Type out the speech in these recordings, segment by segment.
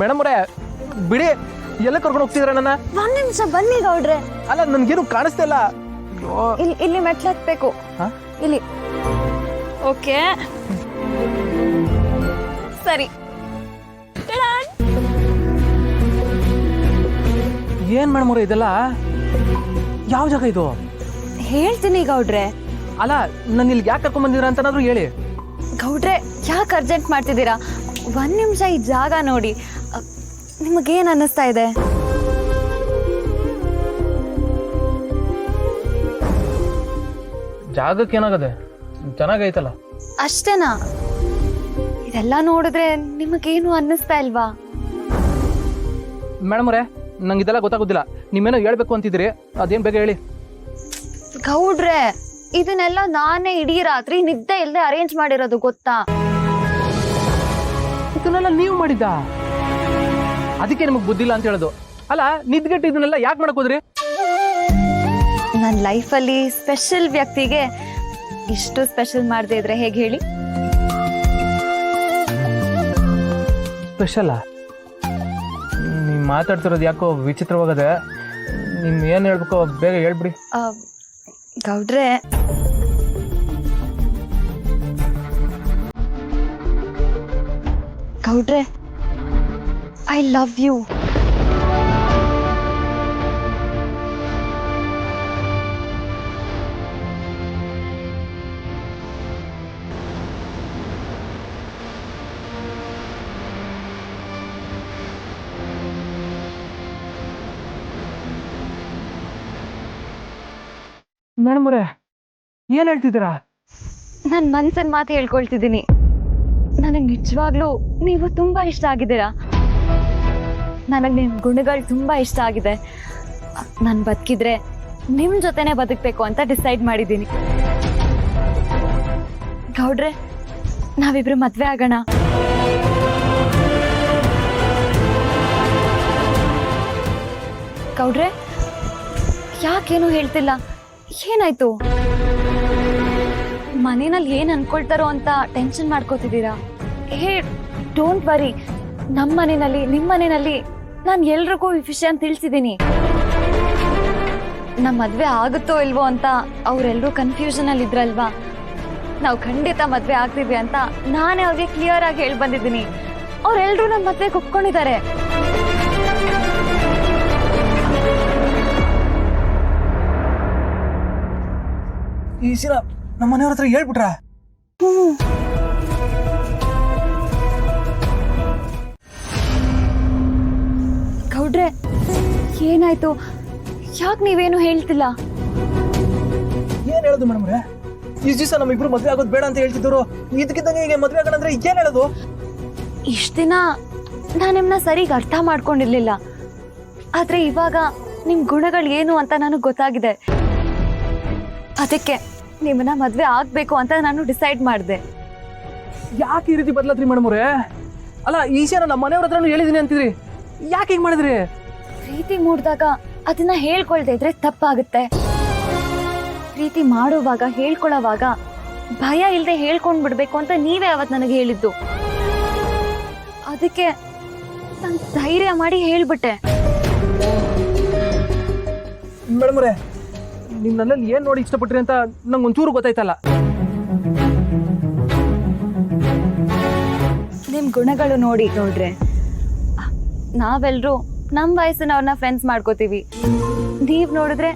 Madam ಅವರೇ ಬಿಡಿ, ಎಲ್ಲ ಕರ್ಕೊಂಡು ಹೋಗ್ತಿದ್ರ ನನ್ನ? ಒಂದ್ ನಿಮಿಷ ಬನ್ನಿ ಗೌಡ್ರೆ. ಅಲ್ಲ ನನ್ಗೇನು ಕಾಣಿಸ್ತಾ ಇಲ್ಲ. ಇಲ್ಲಿ ಮೆಟ್ಲು ಹತ್ಬೇಕು. ಇಲ್ಲಿ. ಓಕೆ ಸರಿ. ಏನ್ ಮೇಡಮ್ ಅವ್ರೆ ಇದೆಲ್ಲ? ಯಾವ ಜಾಗ ಇದು? ಹೇಳ್ತೀನಿ ಗೌಡ್ರೆ. ಅಲ್ಲ ನನ್ನ ಇಲ್ಲಿ ಯಾಕೆ ಕರ್ಕೊಂಡ್ ಬಂದಿದ್ರ ಅಂತನಾದ್ರೂ ಹೇಳಿ. ಗೌಡ್ರೆ ಯಾಕೆ ಅರ್ಜೆಂಟ್ ಮಾಡ್ತಿದ್ದೀರಾ? ಒಂದ್ ನಿಮಿಷ ಈ ಜಾಗ ನೋಡಿ. ನಿಮಗೇನ್ ಅನ್ನಿಸ್ತಾ ಇದೆ? ಜಾಗಕ್ಕೆ ಏನಾಗದೆ? ಚೆನ್ನಾಗೈತಲ್ಲ. ಅಷ್ಟೇನಾ? ಇದೆಲ್ಲ ನೋಡಿದ್ರೆ ನಿಮಗೇನು ಅನ್ನಿಸ್ತಾ ಇಲ್ವಾ? ಮೇಡಮ್ ಅವರೇ ನಂಗೆ ಇದೆಲ್ಲ ಗೊತ್ತಾಗೋದಿಲ್ಲ. ನೀವೇನೋ ಹೇಳ್ಬೇಕು ಅಂತಿದ್ರಿ, ಅದೇನ್ ಬೇಗ ಹೇಳಿ. ಗೌಡ್ರೆ ಇದನ್ನೆಲ್ಲ ನಾನೇ ಇಡೀ ರಾತ್ರಿ ನಿದ್ದೆ ಇಲ್ಲದೆ ಅರೇಂಜ್ ಮಾಡಿರೋದು, ಗೊತ್ತಾ? ಇದನ್ನೆಲ್ಲ ನೀವು ಮಾಡಿದ್ದ? ಅದಕ್ಕೆ ನಿಮಗೆ ಬುದ್ಧಿಲ್ಲ ಅಂತ ಹೇಳೋದು. ಅಲ್ಲ ನಿದ್ಗೆಟ್ಟು ಇದನ್ನೆಲ್ಲ ಯಾಕೆ ಮಾಡಕ್ ಹೋದ್ರಿ? ನನ್ನ ಲೈಫಲ್ಲಿ ಸ್ಪೆಷಲ್ ವ್ಯಕ್ತಿಗೆ ಇಷ್ಟು ಸ್ಪೆಷಲ್ ಮಾಡದೇ ಇದ್ರೆ ಹೇಗೆ ಹೇಳಿ? ಸ್ಪೆಷಲ್ಲ? ನೀವು ಮಾತಾಡ್ತಿರೋದು ಯಾಕೋ ವಿಚಿತ್ರವಾಗದೆ. ನಿಮ್ ಏನ್ ಹೇಳ್ಬೇಕೋ ಬೇಗ ಹೇಳ್ಬಿಡಿ. ಗೌಡ್ರೆ ಗೌಡ್ರೆ ಐ ಲವ್ ಯು. ಮೇಡಮ್ ಅವರೇ ಏನ್ ಹೇಳ್ತಿದ್ದೀರಾ? ನನ್ನ ಮನ್ಸಿನ ಮಾತು ಹೇಳ್ಕೊಳ್ತಿದ್ದೀನಿ. ನನಗೆ ನಿಜವಾಗ್ಲೂ ನೀವು ತುಂಬಾ ಇಷ್ಟ ಆಗಿದ್ದೀರಾ. ನನಗೆ ನಿಮ್ಮ ಗುಣಗಳು ತುಂಬಾ ಇಷ್ಟ ಆಗಿದೆ. ನಾನು ಬದುಕಿದ್ರೆ ನಿಮ್ಮ ಜೊತೆನೆ ಬದುಕಬೇಕು ಅಂತ ಡಿಸೈಡ್ ಮಾಡಿದ್ದೀನಿ. ಗೌಡ್ರೆ ನಾವಿಬ್ರು ಮದ್ವೆ ಆಗೋಣ. ಗೌಡ್ರೆ ಯಾಕೇನು ಹೇಳ್ತಿಲ್ಲ? ಏನಾಯ್ತು? ಮನೆಯಲ್ಲಿ ಏನ್ ಅನ್ಕೊಳ್ತಾರೋ ಅಂತ ಟೆನ್ಷನ್ ಮಾಡ್ಕೋತಿದ್ದೀರಾ? Hey don't worry. ನಮ್ಮ ಮನೆಯಲ್ಲಿ ನಿಮ್ಮ ಮನೆಯಲ್ಲಿ ನಾನು ಎಲ್ರಿಗೂ ಈ ವಿಷಯ ತಿಳಿಸಿದ್ದೀನಿ. ನಮ್ಮ ಮದ್ವೆ ಆಗುತ್ತೋ ಇಲ್ವೋ ಅಂತ ಅವರೆಲ್ಲರೂ ಕನ್ಫ್ಯೂಷನ್ ಅಲ್ಲಿ ಇದ್ರಲ್ವಾ. ನಾವು ಖಂಡಿತ ಮದ್ವೆ ಆಗ್ತೀವಿ ಅಂತ ನಾನೇ ಅವ್ರಿಗೆ ಕ್ಲಿಯರ್ ಆಗಿ ಹೇಳಿ ಬಂದಿದ್ದೀನಿ. ಅವ್ರೆಲ್ರೂ ನಮ್ಮ ಮದ್ವೆಗೆ ಒಪ್ಕೊಂಡಿದ್ದಾರೆ. ಈ ಸಲ ನಮ್ಮ ಮನೆಯವ್ರ ಹತ್ರ ಹೇಳ್ಬಿಟ್ರ? ಗೌಡ್ರೆ ಏನಾಯ್ತು? ಯಾಕೆ ನೀವೇನು ಹೇಳ್ತಿಲ್ಲ? ಏನ್ ಹೇಳೋದು ಮೇಡಮ್ ಅವ್ರೆ? ಈ ದಿವಸ ನಮ್ಮಿಬ್ರು ಮದ್ವೆ ಆಗೋದು ಬೇಡ ಅಂತ ಹೇಳ್ತಿದ್ರು. ಇದಕ್ಕಿದ್ದಂಗೆ ಈಗ ಮದ್ವೆ ಆಗೋಣ ಅಂದ್ರೆ ಏನ್ ಹೇಳೋದು? ಇಷ್ಟ ದಿನ ನಾನು ನಿಮ್ಮನ್ನ ಸರಿಯಾಗಿ ಅರ್ಥ ಮಾಡ್ಕೊಂಡಿರ್ಲಿಲ್ಲ. ಆದ್ರೆ ಇವಾಗ ನಿಮ್ ಗುಣಗಳು ಏನು ಅಂತ ನನಗೆ ಗೊತ್ತಾಗಿದೆ. ಅದಕ್ಕೆ ನಿಮ್ಮನ್ನ ಮದ್ವೆ ಆಗ್ಬೇಕು ಅಂತ ನಾನು ಡಿಸೈಡ್ ಮಾಡಿದೆ. ಯಾಕೆ ಈ ರೀತಿ ಬದಲಾದ್ರಿ ಮೇಡಮ್ ಅವ್ರೆ? ಅಲ್ಲ ಈಶಾನ ನಮ್ಮ ಮನೆಯವ್ರ ಹತ್ರನೂ ಹೇಳಿದೀನಿ ಅಂತಿದ್ರಿ, ಯಾಕೆ ಹೀಗೆ ಮಾಡಿದ್ರಿ? ಪ್ರೀತಿ ಮೂಡಿದಾಗ ಅದನ್ನ ಹೇಳ್ಕೊಳ್ತಾ ಇದ್ರೆ ತಪ್ಪಾಗುತ್ತೆ. ಪ್ರೀತಿ ಮಾಡುವಾಗ ಹೇಳ್ಕೊಳ್ಳೋವಾಗ ಭಯ ಇಲ್ಲದೆ ಹೇಳ್ಕೊಂಡ್ ಬಿಡ್ಬೇಕು ಅಂತ ನೀವೇ ಅವತ್ತು ನನಗೆ ಹೇಳಿದ್ದು. ಅದಕ್ಕೆ ನಾನು ಧೈರ್ಯ ಮಾಡಿ ಹೇಳ್ಬಿಟ್ಟೆ. ಮೇಡಮ್ ಅವ್ರೆ ನೀವು ನನ್ನಲ್ಲಿ ಏನ್ ನೋಡಿ ಇಷ್ಟಪಟ್ರಿ ಅಂತ ನಂಗೆ ಒಂಚೂರು ಗೊತ್ತಾಯ್ತಲ್ಲ. ನಿಮ್ ಗುಣಗಳು ನೋಡಿ ನೋಡ್ರೆ, ನಾವೆಲ್ಲರೂ ನಮ್ಮ ವಯಸ್ಸಿನವ್ರನ್ನ ಫ್ರೆಂಡ್ಸ್ ಮಾಡ್ಕೋತೀವಿ. ನೀವ್ ನೋಡಿದ್ರೆ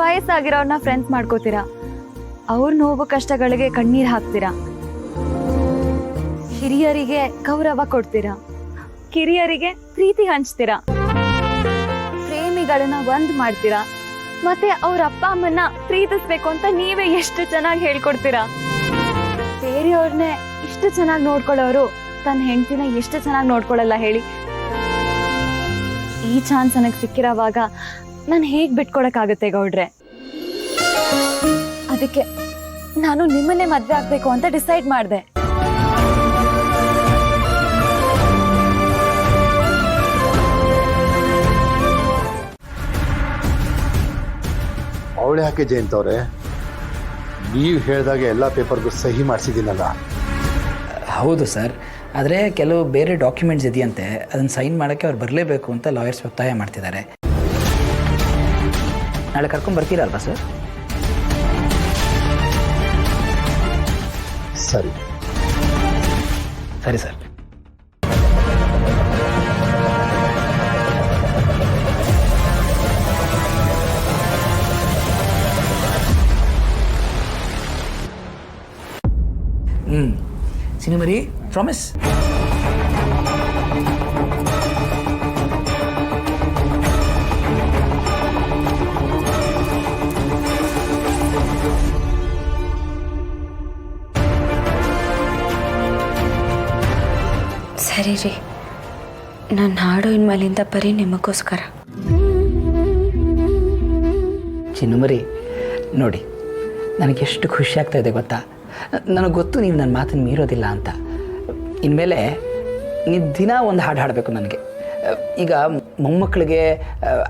ವಯಸ್ಸಾಗಿರೋರ್ನ ಫ್ರೆಂಡ್ಸ್ ಮಾಡ್ಕೋತೀರಾ. ಅವ್ರ ನೋವು ಕಷ್ಟಗಳಿಗೆ ಕಣ್ಣೀರ್ ಹಾಕ್ತೀರಾ. ಹಿರಿಯರಿಗೆ ಗೌರವ ಕೊಡ್ತೀರಾ, ಕಿರಿಯರಿಗೆ ಪ್ರೀತಿ ಹಂಚ್ತೀರಾ, ಪ್ರೇಮಿಗಳನ್ನ ಒಂದ್ ಮಾಡ್ತೀರಾ, ಮತ್ತೆ ಅವ್ರ ಅಪ್ಪ ಅಮ್ಮನ್ನ ಪ್ರೀತಿಸ್ಬೇಕು ಅಂತ ನೀವೇ ಎಷ್ಟು ಚೆನ್ನಾಗಿ ಹೇಳ್ಕೊಡ್ತೀರಾ. ಬೇರೆಯವ್ರನ್ನೇ ಇಷ್ಟು ಚೆನ್ನಾಗಿ ನೋಡ್ಕೊಳ್ಳೋರು ತನ್ನ ಹೆಂಡತಿನ ಎಷ್ಟು ಚೆನ್ನಾಗಿ ನೋಡ್ಕೊಳ್ಳಲ್ಲ ಹೇಳಿ? ಈ ಚಾನ್ಸ್ ನನಗೆ ಸಿಕ್ಕಿರೋವಾಗ ನಾನು ಹೇಗ್ ಬಿಟ್ಕೊಡಕ್ಕಾಗತ್ತೆ ಗೌಡ್ರೆ? ಅದಕ್ಕೆ ನಾನು ನಿಮ್ಮನ್ನೇ ಮದ್ವೆ ಆಗ್ಬೇಕು ಅಂತ ಡಿಸೈಡ್ ಮಾಡಿದೆ. ಅವಳೆ ಯಾಕೆ ಜಯಂತ್ ಅವರೇ? ನೀವು ಹೇಳಿದಾಗ ಎಲ್ಲ ಪೇಪರ್ಗೂ ಸಹಿ ಮಾಡಿಸಿದ್ದೀನಲ್ಲ. ಹೌದು ಸರ್, ಆದರೆ ಕೆಲವು ಬೇರೆ ಡಾಕ್ಯುಮೆಂಟ್ಸ್ ಇದೆಯಂತೆ, ಅದನ್ನು ಸೈನ್ ಮಾಡೋಕ್ಕೆ ಅವ್ರು ಬರಲೇಬೇಕು ಅಂತ ಲಾಯರ್ಸ್ ಒತ್ತಾಯ ಮಾಡ್ತಿದ್ದಾರೆ. ನಾಳೆ ಕರ್ಕೊಂಡ್ಬರ್ತೀರಲ್ವಾ ಸರ್? ಸರಿ ಸರಿ ಸರ್. ಸಿನಿಮರಿ ಪ್ರಾಮಿಸ್. ಸರಿ ರೀ, ನಾನು ಹಾಡೋ ಇನ್ಮೇಲಿಂದ ಬರೀ ನಿಮಗೋಸ್ಕರ. ಚಿನ್ನುಮರಿ ನೋಡಿ, ನನಗೆ ಎಷ್ಟು ಖುಷಿ ಆಗ್ತಾ ಇದೆ ಗೊತ್ತಾ. ನನಗೆ ಗೊತ್ತು ನೀವು ನನ್ನ ಮಾತನ್ನು ಮೀರೋದಿಲ್ಲ ಅಂತ. ಇನ್ಮೇಲೆ ನೀವು ದಿನ ಒಂದು ಹಾಡು ಹಾಡಬೇಕು ನನಗೆ. ಈಗ ಮೊಮ್ಮಕ್ಕಳಿಗೆ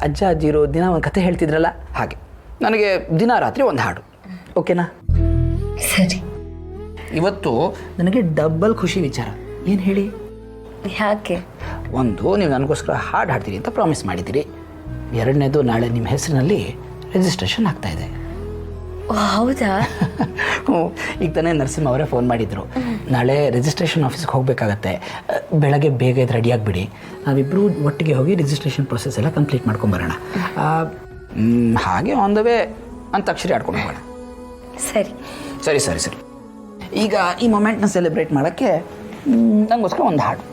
ಅಜ್ಜ ಅಜ್ಜಿರೋ ದಿನ ಒಂದು ಕತೆ ಹೇಳ್ತಿದ್ರಲ್ಲ, ಹಾಗೆ ನನಗೆ ದಿನ ರಾತ್ರಿ ಒಂದು ಹಾಡು, ಓಕೆನಾ? ಸರಿ. ಇವತ್ತು ನನಗೆ ಡಬ್ಬಲ್ ಖುಷಿ ವಿಚಾರ. ಏನು ಹೇಳಿ? ಯಾಕೆ? ಒಂದು, ನೀವು ನನಗೋಸ್ಕರ ಹಾಡು ಹಾಡ್ತೀರಿ ಅಂತ ಪ್ರಾಮಿಸ್ ಮಾಡಿದ್ದೀರಿ. ಎರಡನೇದು, ನಾಳೆ ನಿಮ್ಮ ಹೆಸರಿನಲ್ಲಿ ರಿಜಿಸ್ಟ್ರೇಷನ್ ಆಗ್ತಾಯಿದೆ. ಹೌದಾ? ಈಗ ತಾನೇ ನರಸಿಂಹ ಅವರೇ ಫೋನ್ ಮಾಡಿದರು. ನಾಳೆ ರಿಜಿಸ್ಟ್ರೇಷನ್ ಆಫೀಸ್ಗೆ ಹೋಗಬೇಕಾಗತ್ತೆ. ಬೆಳಗ್ಗೆ ಬೇಗ ಇದು ರೆಡಿಯಾಗಿಬಿಡಿ. ನಾವಿಬ್ಬರು ಒಟ್ಟಿಗೆ ಹೋಗಿ ರಿಜಿಸ್ಟ್ರೇಷನ್ ಪ್ರೊಸೆಸ್ ಎಲ್ಲ ಕಂಪ್ಲೀಟ್ ಮಾಡ್ಕೊಂಬರೋಣ. ಹಾಗೆ ಆನ್ ದ ವೇ ಅಂತಾಕ್ಷರಿ ಆಡ್ಕೊಂಡು ಹೋಗೋಣ. ಸರಿ ಸರಿ ಸರಿ ಸರಿ. ಈಗ ಈ ಮೊಮೆಂಟ್ನ ಸೆಲೆಬ್ರೇಟ್ ಮಾಡೋಕ್ಕೆ ನನಗೋಸ್ಕರ ಒಂದು ಹಾಡು.